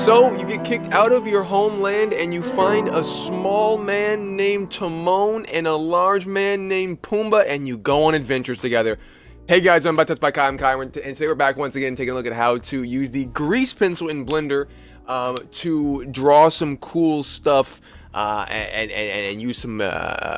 So, you get kicked out of your homeland and you find a small man named Timon and a large man named Pumbaa, and you go on adventures together. Hey guys, I'm TutsByKai, I'm Kai, and today we're back once again taking a look at how to use the grease pencil in Blender to draw some cool stuff and use some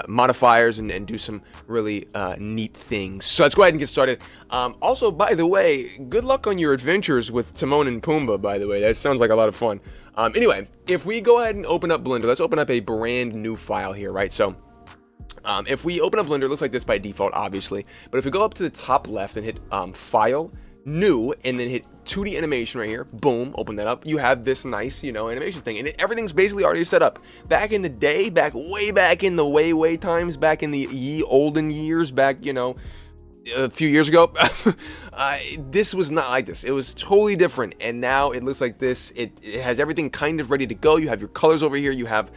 modifiers and do some really neat things. So let's go ahead and get started. Also, by the way, good luck on your adventures with Timon and Pumbaa, by the way. That sounds like a lot of fun. Anyway, if we go ahead and open up Blender, let's open up a brand new file here, right? So if we open up Blender, it looks like this by default, obviously. But if we go up to the top left and hit File, New, and then hit 2D Animation right here, boom, open that up, you have this nice, animation thing. And everything's basically already set up. Back in the day, way back in the way times, back in the ye olden years, back, a few years ago, this was not like this. It was totally different, and now it looks like this. It has everything kind of ready to go. You have your colors over here. You have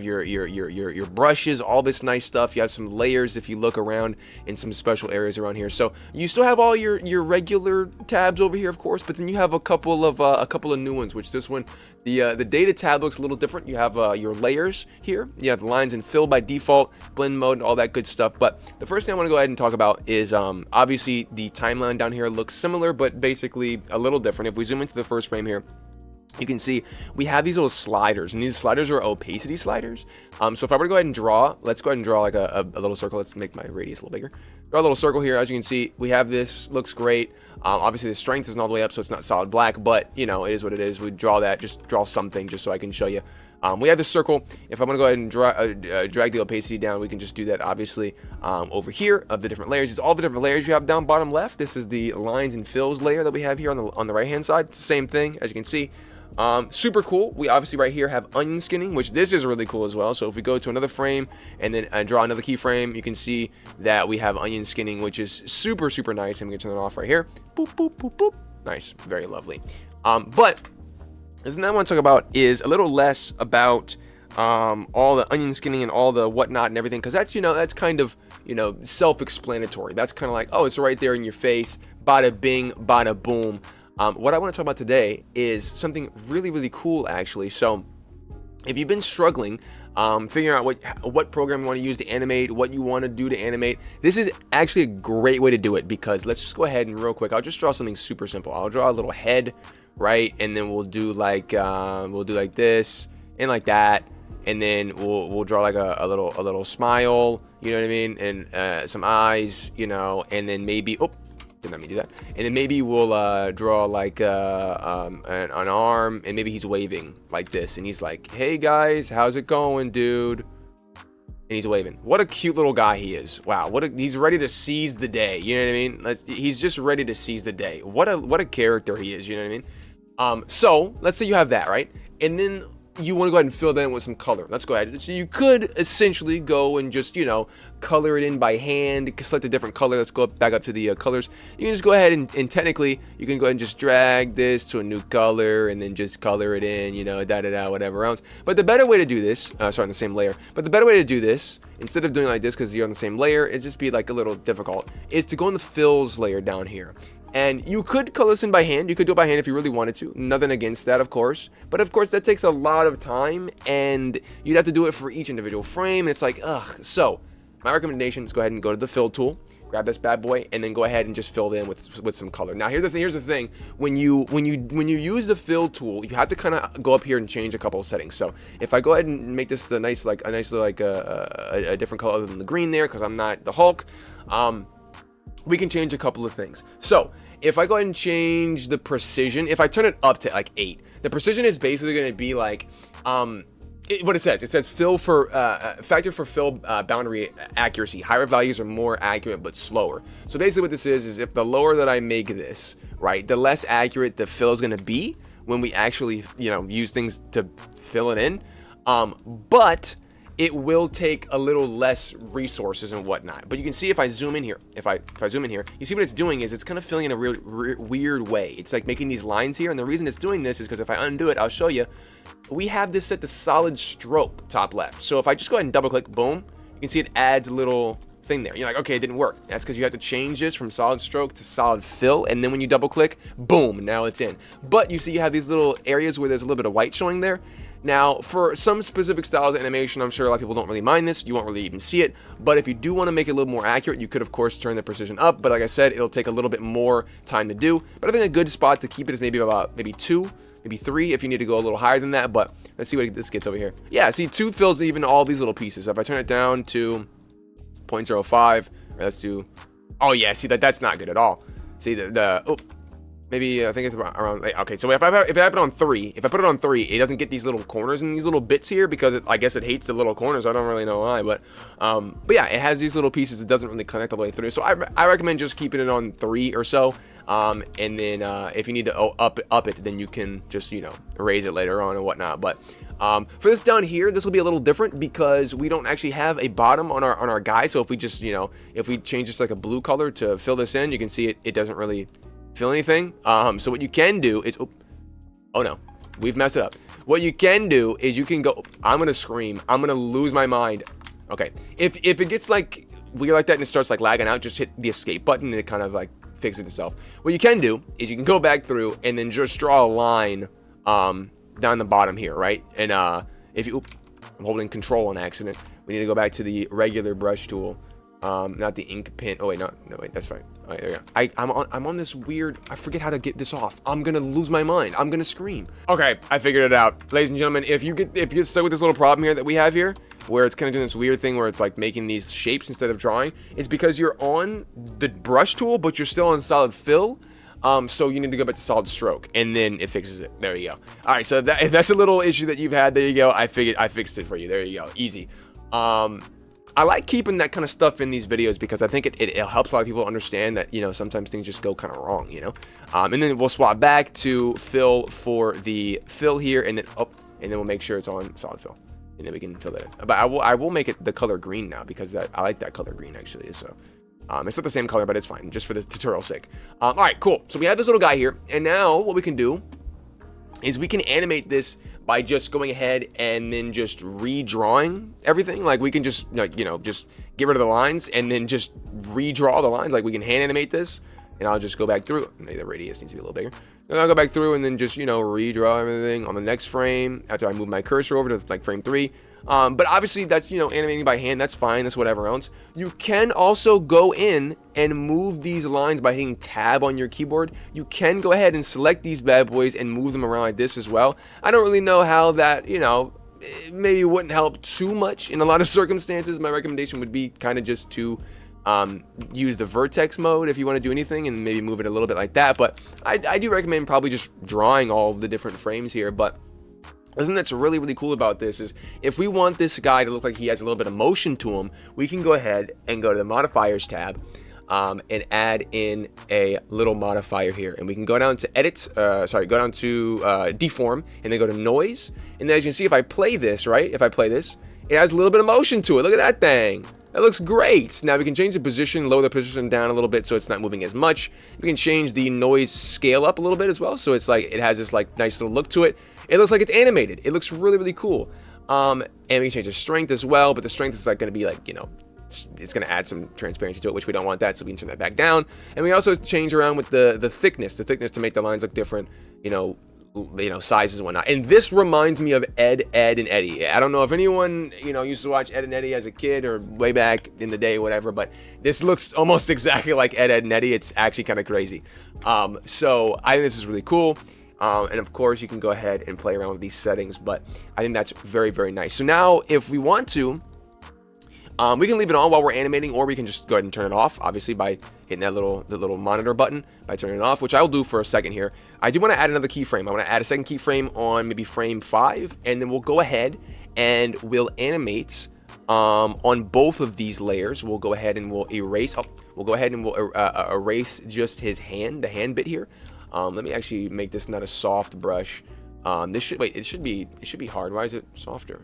your brushes, all this nice stuff. You have some layers if you look around in some special areas around here. So you still have all your regular tabs over here, of course, but then you have a couple of new ones. Which this one, the data tab looks a little different. You have your layers here. You have lines and fill by default, blend mode, and all that good stuff. But the first thing I want to go ahead and talk about is obviously the timeline down here looks similar, but basically a little different. If we zoom into the first frame here, you can see we have these little sliders, and these sliders are opacity sliders. So if I were to go ahead and draw, let's go ahead and draw like a little circle. Let's make my radius a little bigger. Draw a little circle here. As you can see, we have this, looks great. Obviously the strength isn't all the way up, so it's not solid black, but it is what it is. We draw that, just draw something just so I can show you. We have this circle. If I'm going to go ahead and drag the opacity down, we can just do that, obviously, over here of the different layers. It's all the different layers you have down bottom left. This is the lines and fills layer that we have here on the right-hand side. It's the same thing, as you can see. Super cool. We obviously right here have onion skinning, which this is really cool as well. So if we go to another frame and then draw another keyframe, you can see that we have onion skinning, which is super, super nice. And we can turn it off right here. Boop, boop, boop, boop. Nice. Very lovely. But the thing I want to talk about is a little less about all the onion skinning and all the whatnot and everything, because that's that's kind of self-explanatory. That's kind of like, oh, it's right there in your face, bada bing, bada boom. What I want to talk about today is something really, really cool, actually. So if you've been struggling figuring out what program you want to use to animate, what you want to do to animate, this is actually a great way to do it, because let's just go ahead and real quick, I'll just draw something super simple. I'll draw a little head, right? And then we'll do like this and like that, and then we'll draw like a little smile, you know what I mean, and some eyes, and then maybe did not mean to do that. And then maybe we'll draw like an arm, and maybe he's waving like this, and he's like, "Hey guys, how's it going, dude?" And he's waving. What a cute little guy he is. Wow, he's ready to seize the day. You know what I mean? He's just ready to seize the day. What a character he is. You know what I mean? So let's say you have that, right? And then you want to go ahead and fill that in with some color. Let's go ahead. So you could essentially go and just, color it in by hand, select a different color. Let's go back up to the colors. You can just go ahead and technically, you can go ahead and just drag this to a new color and then just color it in, whatever else. But the better way to do this, sorry, on the same layer, but the better way to do this, instead of doing it like this because you're on the same layer, it'd just be like a little difficult, is to go in the fills layer down here. And you could color this in by hand. You could do it by hand if you really wanted to. Nothing against that, of course. But of course, that takes a lot of time, and you'd have to do it for each individual frame. And it's like, ugh. So my recommendation is go ahead and go to the fill tool, grab this bad boy, and then go ahead and just fill it in with some color. Now here's the thing. When you use the fill tool, you have to kind of go up here and change a couple of settings. So if I go ahead and make this a nice different color other than the green there, because I'm not the Hulk, we can change a couple of things. So if I go ahead and change the precision, if I turn it up to like 8, the precision is basically going to be like, what it says fill for, factor for fill boundary accuracy. Higher values are more accurate, but slower. So basically what this is if the lower that I make this, right, the less accurate the fill is going to be when we actually, use things to fill it in. But it will take a little less resources and whatnot. But you can see if I zoom in here, if I zoom in here, you see what it's doing is it's kind of filling in a real weird way. It's like making these lines here, and the reason it's doing this is because if I undo it, I'll show you. We have this set to solid stroke top left. So if I just go ahead and double click, boom, you can see it adds a little thing there. You're like, okay, it didn't work. That's because you have to change this from solid stroke to solid fill, and then when you double click, boom, now it's in. But you see you have these little areas where there's a little bit of white showing there. Now, for some specific styles of animation, I'm sure a lot of people don't really mind this. You won't really even see it. But if you do want to make it a little more accurate, you could, of course, turn the precision up. But like I said, it'll take a little bit more time to do. But I think a good spot to keep it is maybe about 2, maybe 3 if you need to go a little higher than that. But let's see what this gets over here. Yeah, see, 2 fills even all these little pieces. So if I turn it down to 0.05, or let's do... Oh, yeah, see, that's not good at all. See, oh, maybe I think it's around, okay, so if I have it on 3, if I put it on 3, it doesn't get these little corners and these little bits here because I guess it hates the little corners. I don't really know why, but yeah, it has these little pieces. It doesn't really connect all the way through. So I recommend just keeping it on 3 or so. And then if you need to up it, then you can just, you know, raise it later on and whatnot. But for this down here, this will be a little different because we don't actually have a bottom on our guy. So if we just, you know, if we change this like a blue color to fill this in, you can see it doesn't really feel anything. So what you can do is, oh no, we've messed it up. What you can do is you can go, I'm gonna scream, I'm gonna lose my mind. Okay, if it gets like weird like that and it starts like lagging out, just hit the escape button and it kind of like fixes itself. What you can do is you can go back through and then just draw a line down the bottom here, right? And if you, I'm holding control on accident. We need to go back to the regular brush tool. Not the ink pen. Oh wait, no wait, that's fine. All right, there we go. I'm on this weird, I forget how to get this off. I'm gonna lose my mind. I'm gonna scream. Okay, I figured it out. Ladies and gentlemen, if you get stuck with this little problem here that we have here, where it's kind of doing this weird thing where it's like making these shapes instead of drawing, it's because you're on the brush tool, but you're still on solid fill. So you need to go back to solid stroke, and then it fixes it. There you go. All right, so if that's a little issue that you've had, there you go. I fixed it for you. There you go. Easy. I like keeping that kind of stuff in these videos because I think it helps a lot of people understand that, you know, sometimes things just go kind of wrong, you know. And then we'll swap back to fill for the fill here, and then we'll make sure it's on solid fill, and then we can fill that in. But I will make it the color green now because I like that color green actually. So it's not the same color, but it's fine just for the tutorial's sake. All right, cool. So we have this little guy here, and now what we can do is we can animate this by just going ahead and then just redrawing everything. Like we can just, like, you know, just get rid of the lines and then just redraw the lines. Like we can hand animate this, and I'll just go back through. Maybe the radius needs to be a little bigger. And I'll go back through and then just, you know, redraw everything on the next frame after I move my cursor over to like frame 3. But obviously that's, you know, animating by hand. That's fine. That's whatever else. You can also go in and move these lines by hitting tab on your keyboard. You can go ahead and select these bad boys and move them around like this as well. I don't really know how that, you know, maybe wouldn't help too much in a lot of circumstances. My recommendation would be kind of just to use the vertex mode if you want to do anything, and maybe move it a little bit like that. But I do recommend probably just drawing all of the different frames here. But the thing that's really, really cool about this is if we want this guy to look like he has a little bit of motion to him, we can go ahead and go to the modifiers tab and add in a little modifier here. And we can go down to edit, go down to deform, and then go to noise. And then as you can see, if I play this, right, if I play this, it has a little bit of motion to it. Look at that thing. That looks great. Now we can change the position, lower the position down a little bit so it's not moving as much. We can change the noise scale up a little bit as well, so it's like it has this like nice little look to it. It looks like it's animated. It looks really, really cool. And we can change the strength as well, but the strength is like going to be like, you know, it's going to add some transparency to it, which we don't want that, so we can turn that back down. And we also change around with the thickness to make the lines look different, you know, sizes and whatnot. And this reminds me of Ed, and Eddie. I don't know if anyone, you know, used to watch Ed and Eddie as a kid or way back in the day, whatever, but this looks almost exactly like Ed, and Eddie. It's actually kind of crazy. So I think this is really cool. And of course you can go ahead and play around with these settings, but I think that's very, very nice. So now if we want to, we can leave it on while we're animating, or we can just go ahead and turn it off, obviously by hitting that little monitor button, by turning it off, which I'll do for a second here. I do want to add another keyframe. I want to add a second keyframe on maybe frame 5, and then we'll go ahead and we'll animate on both of these layers. We'll go ahead and we'll erase. We'll go ahead and we'll erase just his hand, the hand bit here. Let me actually make this not a soft brush. It should be hard. Why is it softer?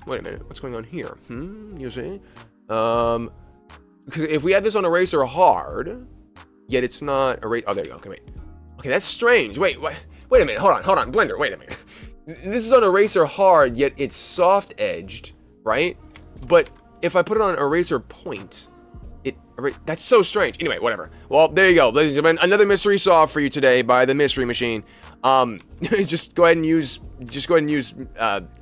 Wait a minute. What's going on here? You see? Because if we had this on eraser hard, yet it's not erase. Oh, there you go. Okay, wait. Okay, that's strange. Wait a minute. Hold on. Blender. Wait a minute. This is on eraser hard, yet it's soft edged, right? But if I put it on eraser point, That's so strange. Anyway, whatever. Well, there you go, ladies and gentlemen. Another mystery solved for you today by the Mystery Machine. Just go ahead and use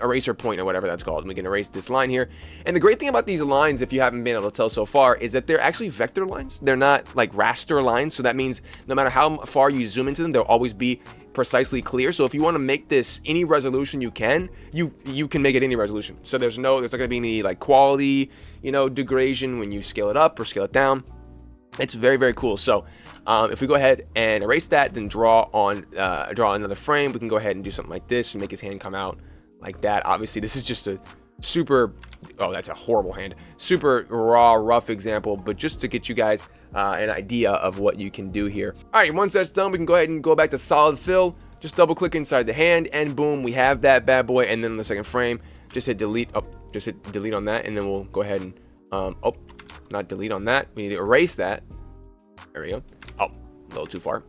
eraser point or whatever that's called, and we can erase this line here. And the great thing about these lines, if you haven't been able to tell so far, is that they're actually vector lines. They're not like raster lines, so that means no matter how far you zoom into them, they'll always be precisely clear. So if you want to make this any resolution you can make it any resolution. So there's not going to be any like quality, degradation when you scale it up or scale it down. It's very, very cool. So if we go ahead and erase that, then draw another frame, we can go ahead and do something like this and make his hand come out like that. Obviously, this is just a super, that's a horrible hand, super raw, rough example, but just to get you guys an idea of what you can do here. All right, once that's done, we can go ahead and go back to solid fill. Just double click inside the hand, and boom, we have that bad boy. And then in the second frame, just hit delete. Just hit delete on that, and then we'll go ahead and not delete on that. We need to erase that. There we go. A little too far.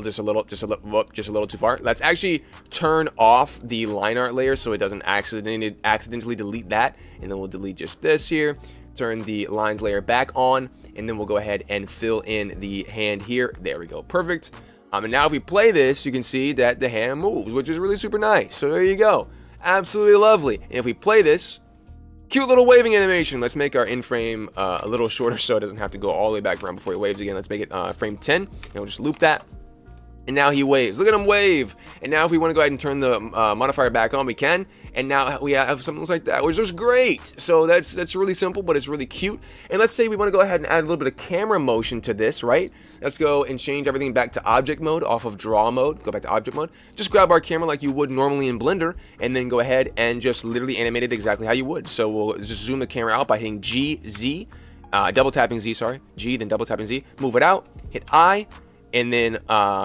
Just a little too far. Let's actually turn off the line art layer so it doesn't accidentally delete that. And then we'll delete just this here. Turn the lines layer back on, and then we'll go ahead and fill in the hand here. There we go. Perfect. And now if we play this, you can see that the hand moves, which is really super nice. So there you go. Absolutely lovely. And if we play this, cute little waving animation. Let's make our in frame a little shorter so it doesn't have to go all the way back around before he waves again. Let's make it frame 10, and we'll just loop that. And now he waves. Look at him wave. And now if we want to go ahead and turn the modifier back on, we can. And now we have something like that, which is great. So that's really simple, but it's really cute. And let's say we want to go ahead and add a little bit of camera motion to this, right? Let's go and change everything back to object mode off of draw mode. Go back to object mode. Just grab our camera like you would normally in Blender, and then go ahead and just literally animate it exactly how you would. So we'll just zoom the camera out by hitting G, Z, double tapping Z, sorry. G, then double tapping Z. Move it out, hit I, and then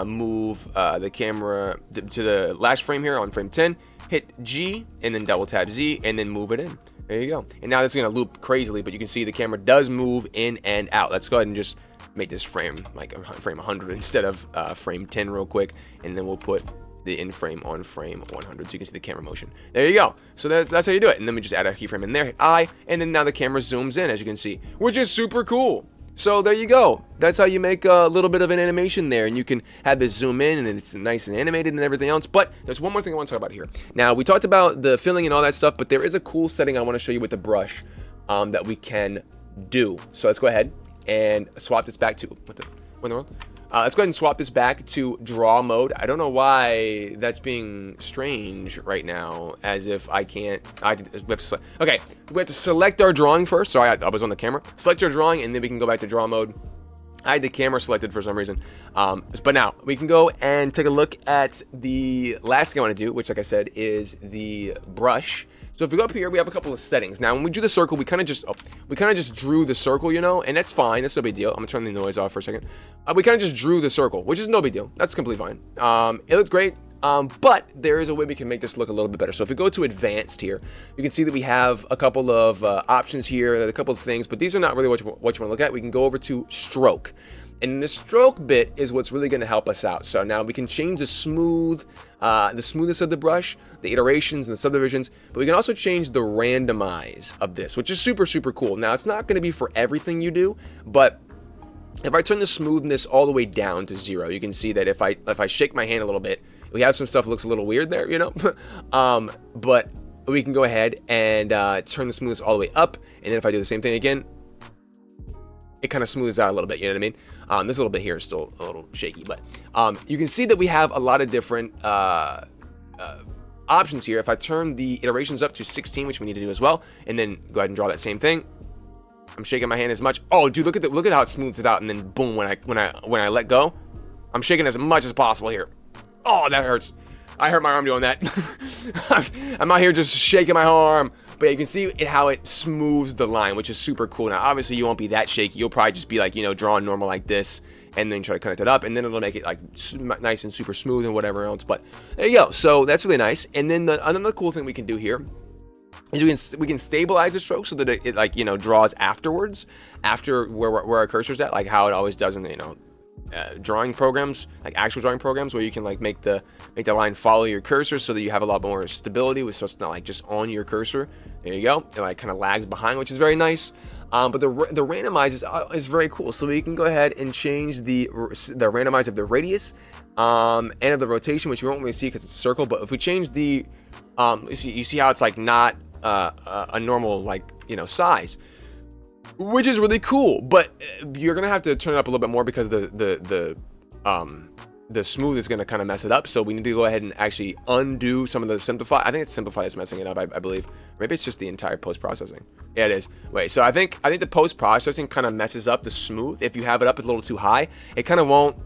move the camera to the last frame here on frame 10. Hit G, and then double tap Z, and then move it in. There you go. And now this is going to loop crazily, but you can see the camera does move in and out. Let's go ahead and just make this frame like frame 100 instead of frame 10 real quick. And then we'll put the in frame on frame 100 so you can see the camera motion. There you go. So that's how you do it. And then we just add a keyframe in there, hit I, and then now the camera zooms in, as you can see, which is super cool. So there you go. That's how you make a little bit of an animation there, and you can have this zoom in, and it's nice and animated and everything else. But there's one more thing I want to talk about here. Now, we talked about the filling and all that stuff, but there is a cool setting I want to show you with the brush that we can do. So let's go ahead and swap this back to what in the world? Let's go ahead and swap this back to draw mode. I don't know why that's being strange right now, as if I can't. Okay, we have to select our drawing first. Sorry, I was on the camera. Select our drawing, and then we can go back to draw mode. I had the camera selected for some reason. But now we can go and take a look at the last thing I want to do, which, like I said, is the brush. So if we go up here, we have a couple of settings. Now, when we do the circle, we kind of just drew the circle, and that's fine. That's no big deal. I'm gonna turn the noise off for a second. We kind of just drew the circle, which is no big deal. That's completely fine. It looked great. But there is a way we can make this look a little bit better. So if we go to advanced here, you can see that we have a couple of options here, a couple of things, but these are not really what you want to look at. We can go over to stroke. And the stroke bit is what's really going to help us out. So now we can change the smoothness of the brush, the iterations and the subdivisions, but we can also change the randomize of this, which is super, super cool. Now, it's not going to be for everything you do, but if I turn the smoothness all the way down to 0, you can see that if I shake my hand a little bit, we have some stuff that looks a little weird there, but we can go ahead and turn the smoothness all the way up, and then if I do the same thing again, it kind of smooths out a little bit, you know what I mean? This little bit here is still a little shaky, but you can see that we have a lot of different options here. If I turn the iterations up to 16, which we need to do as well, and then go ahead and draw that same thing, I'm shaking my hand as much. Oh, dude, look at how it smooths it out, and then boom, when I let go, I'm shaking as much as possible here. Oh, that hurts. I hurt my arm doing that. I'm out here just shaking my arm. But you can see how it smooths the line, which is super cool. Now, obviously, you won't be that shaky. You'll probably just be like, drawing normal like this, and then try to connect it up, and then it'll make it like nice and super smooth and whatever else. But there you go. So that's really nice. And then another cool thing we can do here is we can stabilize the stroke so that it draws afterwards, after where our cursor's at, like how it always does in drawing programs, like actual drawing programs, where you can like make the line follow your cursor so that you have a lot more stability, so it's not like just on your cursor. There you go. It like kind of lags behind, which is very nice. But the randomize is very cool. So we can go ahead and change the randomize of the radius and of the rotation, which we won't really see because it's a circle. But if we change the you see how it's like not a normal, like, you know, size, which is really cool. But you're gonna have to turn it up a little bit more because the smooth is going to kind of mess it up. So we need to go ahead and actually undo some of the simplify. I think it's simplify that's messing it up, I believe. Maybe it's just the entire post-processing. Yeah, it is. Wait, so I think the post-processing kind of messes up the smooth. If you have it up a little too high, it kind of won't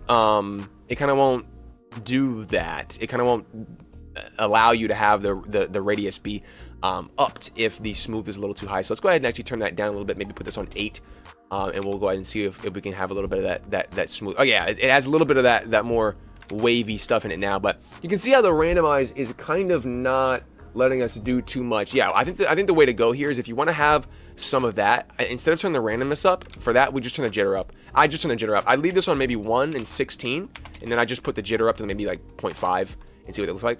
do that. It kind of won't allow you to have the radius be upped if the smooth is a little too high. So let's go ahead and actually turn that down a little bit. Maybe put this on 8. And we'll go ahead and see if we can have a little bit of that smooth. Oh yeah, it has a little bit of that more wavy stuff in it now. But you can see how the randomize is kind of not letting us do too much. Yeah, I think the way to go here is if you want to have some of that, instead of turning the randomness up, for that we just turn the jitter up. I just turn the jitter up. I leave this on maybe 1 and 16, and then I just put the jitter up to maybe like 0.5 and see what it looks like.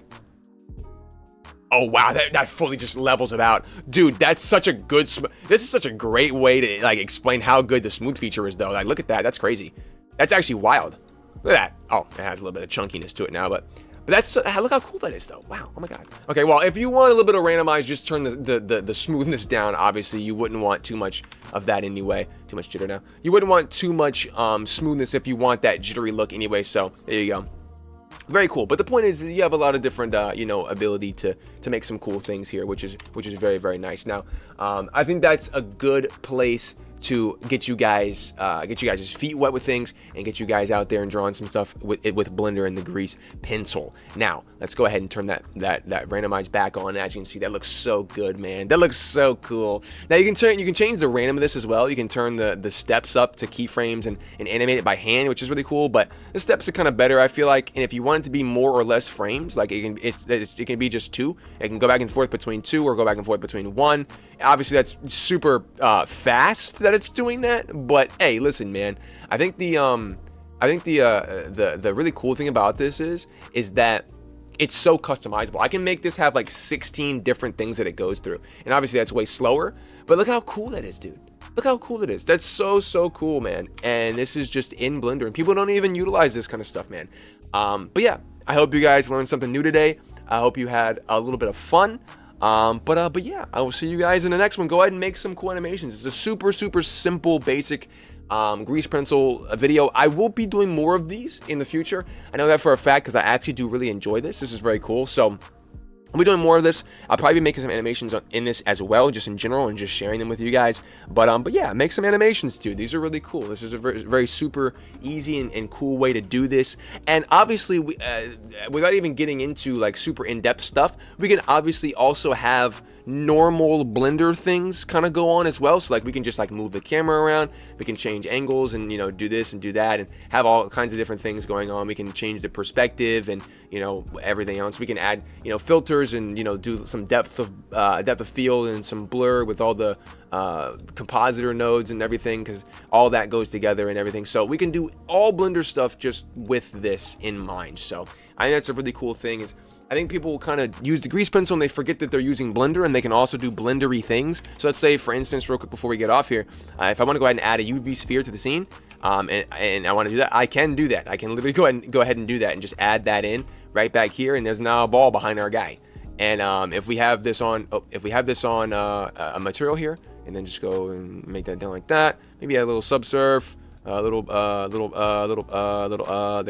Oh wow, that fully just levels it out. Dude, that's such a good, this is such a great way to like explain how good the smooth feature is though. Like look at that, that's crazy. That's actually wild. Look at that. Oh, it has a little bit of chunkiness to it now, but that's, look how cool that is though. Wow, oh my god. Okay, well, if you want a little bit of randomize, just turn the smoothness down. Obviously, you wouldn't want too much of that anyway. Too much jitter now. You wouldn't want too much smoothness if you want that jittery look anyway, so there you go. Very cool. But the point is you have a lot of different you know, ability to make some cool things here, which is very, very nice. Now I think that's a good place to get you guys feet wet with things and get you guys out there and drawing some stuff with Blender and the grease pencil. Now let's go ahead and turn that randomize back on. As you can see, that looks so good, man. That looks so cool. Now you can change the random of this as well. You can turn the steps up to keyframes and animate it by hand, which is really cool. But the steps are kind of better, I feel like. And if you want it to be more or less frames, like it can be just 2. It can go back and forth between 2 or go back and forth between 1. Obviously, that's super fast that it's doing that. But hey, listen, man. I think the really cool thing about this is that it's so customizable. I can make this have like 16 different things that it goes through, and obviously that's way slower. But look how cool that is, dude. Look how cool it is. That's so cool, man. And this is just in Blender, and people don't even utilize this kind of stuff, man. But yeah, I hope you guys learned something new today. I hope you had a little bit of fun. But yeah, I will see you guys in the next one. Go ahead and make some cool animations. It's a super simple, basic grease pencil video. I will be doing more of these in the future. I know that for a fact because I actually do really enjoy this. This is very cool. So I'll be doing more of this. I'll probably be making some animations in this as well, just in general, and just sharing them with you guys. But yeah, make some animations too. These are really cool. This is a very super easy and cool way to do this. And obviously, without even getting into like super in-depth stuff, we can obviously also have normal Blender things kind of go on as well. So like we can just like move the camera around, we can change angles and, you know, do this and do that and have all kinds of different things going on. We can change the perspective and, you know, everything else. We can add, you know, filters and, you know, do some depth of field and some blur with all the compositor nodes and everything, because all that goes together and everything. So we can do all Blender stuff just with this in mind. So I think that's a really cool thing. Is I think people will kind of use the grease pencil and they forget that they're using Blender, and they can also do Blendery things. So let's say, for instance, real quick before we get off here, if I want to go ahead and add a UV sphere to the scene, and I want to do that, I can do that. I can literally go ahead and do that and just add that in right back here, and there's now a ball behind our guy. And if we have this on, a material here, and then just go and make that down like that, maybe add a little subsurf, there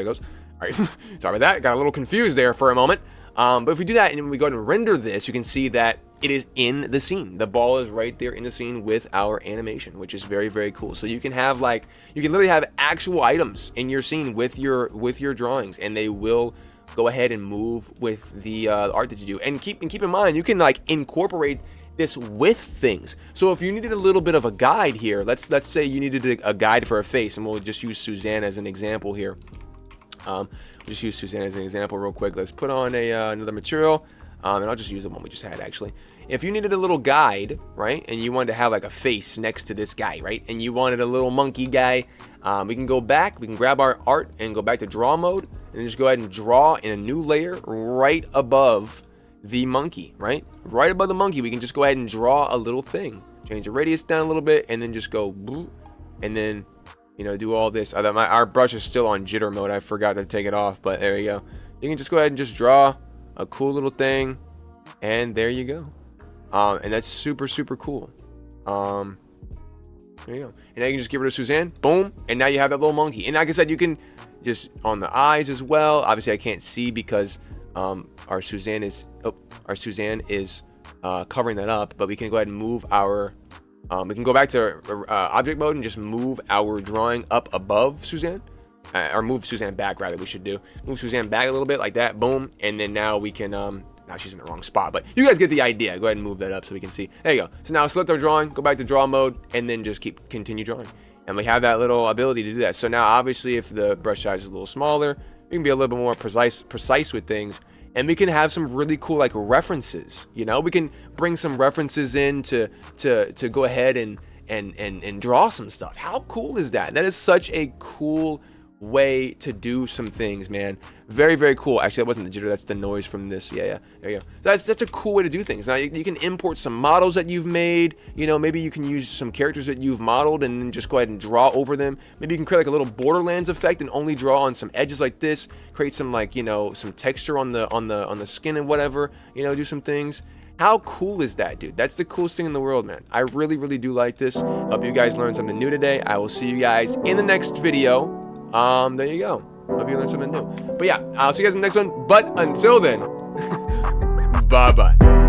it goes. All right, sorry about that. Got a little confused there for a moment. But if we do that and we go ahead and render this, you can see that it is in the scene. The ball is right there in the scene with our animation, which is very cool. So you can have you can literally have actual items in your scene with your drawings, and they will go ahead and move with the art that you do. And keep in mind, you can like incorporate this with things. So if you needed a little bit of a guide here, let's say you needed a guide for a face, and we'll just use Suzanne as an example here. We'll just use Suzanne as an example real quick. Let's put on another material, and I'll just use the one we just had actually. If you needed a little guide, right, and you wanted to have like a face next to this guy, right, and you wanted a little monkey guy, we can go back, we can grab our art and go back to draw mode, and just go ahead and draw in a new layer right above the monkey, right? Right above the monkey, we can just go ahead and draw a little thing. Change the radius down a little bit, and then just go boop, and then, you know, do all this. Our brush is still on jitter mode. I forgot to take it off, but there you go. You can just go ahead and just draw a cool little thing, and there you go. And that's super, super cool. There you go. And now you can just get rid of Suzanne. Boom. And now you have that little monkey. And like I said, you can just on the eyes as well. Obviously, I can't see because our Suzanne is covering that up. But we can go ahead and move our. We can go back to object mode and just move our drawing up above Suzanne. Or move Suzanne back, rather, we should do. Move Suzanne back a little bit, like that. Boom. And then now we can. Now she's in the wrong spot, but you guys get the idea. Go ahead and move that up so we can see. There you go. So now select our drawing, go back to draw mode, and then just continue drawing. And we have that little ability to do that. So now, obviously, if the brush size is a little smaller, we can be a little bit more precise with things. And we can have some really cool, like, references. You know, we can bring some references in to go ahead and draw some stuff. How cool is that? That is such a cool way to do some things, man. Very, very cool. Actually, that wasn't the jitter, that's the noise from this. Yeah, there you go. That's a cool way to do things. Now you can import some models that you've made. You know, maybe you can use some characters that you've modeled and then just go ahead and draw over them. Maybe you can create like a little Borderlands effect and only draw on some edges like this. Create some, like, you know, some texture on the skin and whatever. You know, do some things. How cool is that, dude? That's the coolest thing in the world, man. I really, really do like this. Hope you guys learned something new today. I will see you guys in the next video. There you go. Hope you learned something new. But yeah, I'll see you guys in the next one. But until then, bye-bye.